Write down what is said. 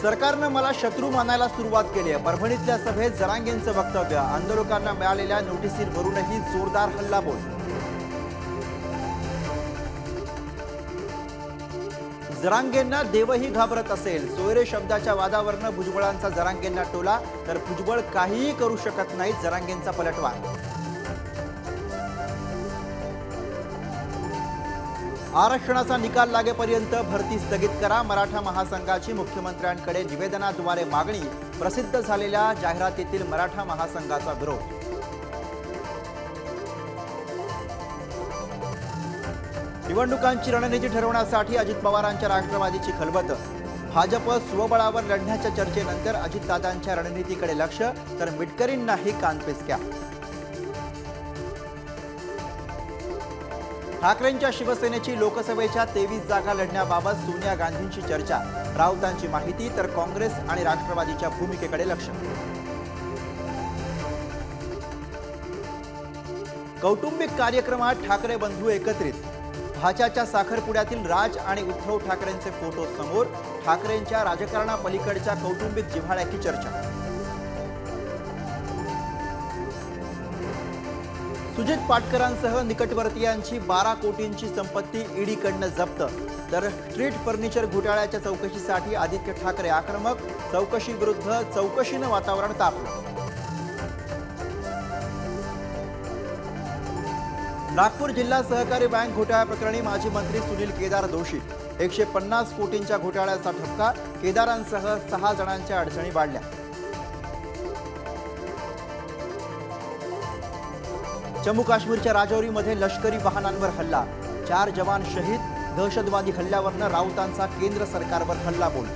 सरकारनं मला शत्रू मानायला सुरुवात केली आहे। परभणीतल्या सभेत जरांगेंचं वक्तव्य। आंदोलकांना मिळालेल्या नोटिसीवरूनही जोरदार हल्लाबोल। जरांगेंना देवही घाबरत असेल। सोयरे शब्दाच्या वादावरनं भुजबळांचा जरांगेंना टोला, तर भुजबळ काहीही करू शकत नाहीत, जरांगेंचा पलटवार। आरक्षणाचा निकाल लागेपर्यंत भरती स्थगित करा, मराठा महासंघाची मुख्यमंत्र्यांकडे निवेदनाद्वारे मागणी। प्रसिद्ध झालेल्या जाहिरातीतील मराठा महासंघाचा विरोध। निवडणुकांची रणनीती ठरवण्यासाठी अजित पवारांच्या राष्ट्रवादीची खलबत। भाजप स्वबळावर लढण्याच्या चर्चेनंतर अजितदादांच्या रणनीतीकडे लक्ष, तर मिटकरींनाही कानपिचक्या। ठाकरेंच्या शिवसेनेची लोकसभेच्या 23 जागा लढण्याबाबत सोनिया गांधींची चर्चा। राऊतांची माहिती, तर काँग्रेस आणि राष्ट्रवादीच्या भूमिकेकडे लक्ष। कौटुंबिक कार्यक्रमात ठाकरे बंधू एकत्रित। भाच्याच्या साखरपुड्यातील राज आणि उद्धव ठाकरेंचे फोटो समोर। ठाकरेंच्या राजकारणापलीकडच्या कौटुंबिक जिव्हाळ्याची चर्चा। सुजित पाटकरांसह निकटवर्तीयांची 12 कोटींची संपत्ती ईडीकडनं जप्त, तर स्ट्रीट फर्निचर घोटाळ्याच्या चौकशीसाठी आदित्य ठाकरे आक्रमक। चौकशीविरुद्ध चौकशीनं वातावरण तापलं। नागपूर जिल्हा सहकारी बँक घोटाळ्याप्रकरणी माजी मंत्री सुनील केदार दोषी। 150 कोटींच्या घोटाळ्याचा ठपका। केदारांसह 6 जणांच्या अडचणी वाढल्या। जम्मू काश्मीरच्या राजौरीमध्ये लष्करी वाहनांवर हल्ला। 4 जवान शहीद। दहशतवादी हल्ल्यावरनं राऊतांचा केंद्र सरकारवर हल्लाबोल।